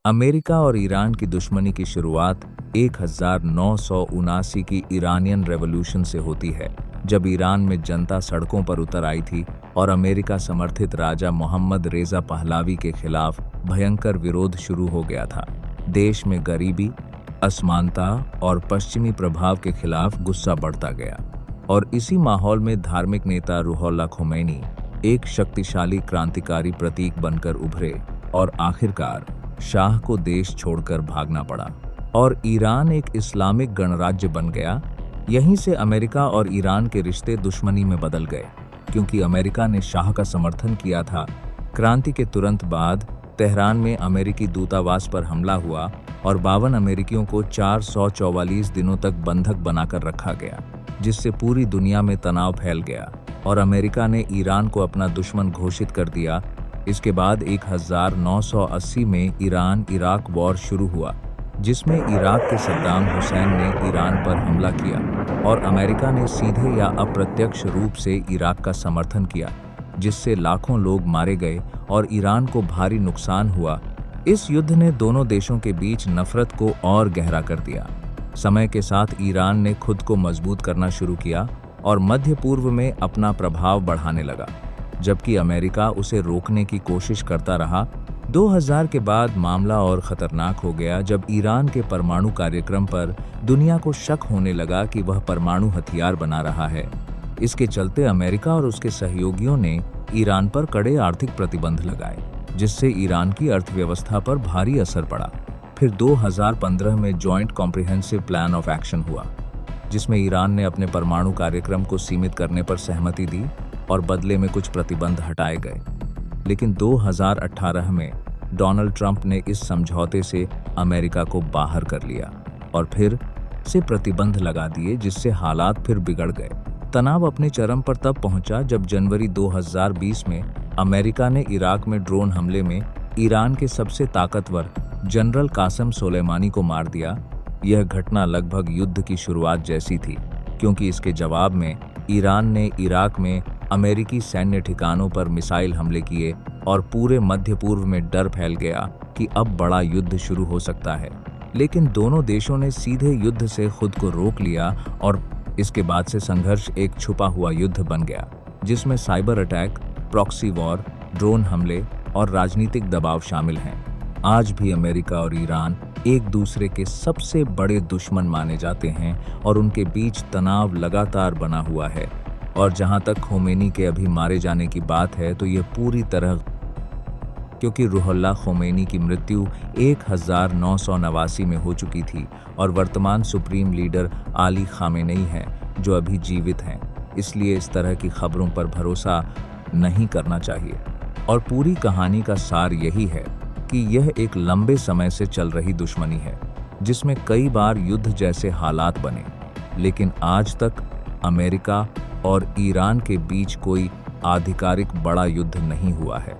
America और Iran की दुश्मनी की शुरुआत 1979 की ईरानियन रेवोल्यूशन से होती है, जब ईरान में जनता सड़कों पर उतर आई थी और अमेरिका समर्थित राजा मोहम्मद रेजा पहलावी के खिलाफ भयंकर विरोध शुरू हो गया था। देश में गरीबी, असमानता और पश्चिमी प्रभाव के खिलाफ गुस्सा बढ़ता गया और इसी माहौल में धार्मिक नेता रूहुल्लाह खोमैनी एक शक्तिशाली क्रांतिकारी प्रतीक बनकर उभरे और आखिरकार शाह को देश छोड़कर भागना पड़ा और ईरान एक इस्लामिक गणराज्य बन गया। यहीं से अमेरिका और ईरान के रिश्ते दुश्मनी में बदल गए, क्योंकि अमेरिका ने शाह का समर्थन किया था। क्रांति के तुरंत बाद तेहरान में अमेरिकी दूतावास पर हमला हुआ और 52 अमेरिकियों को 444 दिनों तक बंधक बनाकर रखा गया, जिससे पूरी दुनिया में तनाव फैल गया और अमेरिका ने ईरान को अपना दुश्मन घोषित कर दिया। इसके बाद 1980 में ईरान इराक वॉर शुरू हुआ, जिसमें इराक के सद्दाम हुसैन ने ईरान पर हमला किया और अमेरिका ने सीधे या अप्रत्यक्ष रूप से इराक का समर्थन किया, जिससे लाखों लोग मारे गए और ईरान को भारी नुकसान हुआ। इस युद्ध ने दोनों देशों के बीच नफरत को और गहरा कर दिया। समय के साथ ईरान ने खुद को मजबूत करना शुरू किया और मध्य पूर्व में अपना प्रभाव बढ़ाने लगा, जबकि अमेरिका उसे रोकने की कोशिश करता रहा। 2000 के बाद मामला और खतरनाक हो गया, जब ईरान के परमाणु कार्यक्रम पर दुनिया को शक होने लगा कि वह परमाणु हथियार बना रहा है। इसके चलते अमेरिका और उसके सहयोगियों ने ईरान पर कड़े आर्थिक प्रतिबंध लगाए, जिससे ईरान की अर्थव्यवस्था पर भारी असर पड़ा। फिर 2015 में joint comprehensive plan of action हुआ, जिसमें ईरान ने अपने परमाणु कार्यक्रम को सीमित करने पर सहमति दी और बदले में कुछ प्रतिबंध हटाए गए। लेकिन 2018 में डोनाल्ड ट्रंप ने इस समझौते से अमेरिका को बाहर कर लिया और फिर से प्रतिबंध लगा दिए, जिससे हालात फिर बिगड़ गए। तनाव अपने चरम पर तब पहुंचा जब जनवरी 2020 में अमेरिका ने इराक में ड्रोन हमले में ईरान के सबसे ताकतवर जनरल कासम सोलेमानी को मार दिया। यह घटना लगभग युद्ध की शुरुआत जैसी थी, क्योंकि इसके जवाब में ईरान ने इराक में अमेरिकी सैन्य ठिकानों पर मिसाइल हमले किए और पूरे मध्य पूर्व में डर फैल गया कि अब बड़ा युद्ध शुरू हो सकता है। लेकिन दोनों देशों ने सीधे युद्ध से खुद को रोक लिया और इसके बाद से संघर्ष एक छुपा हुआ युद्ध बन गया, जिसमें cyber attack, proxy war, drone हमले और राजनीतिक दबाव शामिल हैं। आज भी अमेरिका और ईरान एक दूसरे के सबसे बड़े दुश्मन माने जाते हैं और उनके बीच तनाव लगातार बना हुआ है। और जहां तक खोमेनी के अभी मारे जाने की बात है, तो ये पूरी तरह क्योंकि रूहुल्लाह खोमेनी की मृत्यु 1989 में हो चुकी थी और वर्तमान सुप्रीम लीडर अली खामेनेई हैं जो अभी जीवित हैं। इसलिए इस तरह की खबरों पर भरोसा नहीं करना चाहिए। और पूरी कहानी का सार यही है कि यह एक लंबे समय से चल रही दुश्मनी है, जिसमें कई बार युद्ध जैसे हालात बने, लेकिन आज तक अमेरिका और ईरान के बीच कोई आधिकारिक बड़ा युद्ध नहीं हुआ है।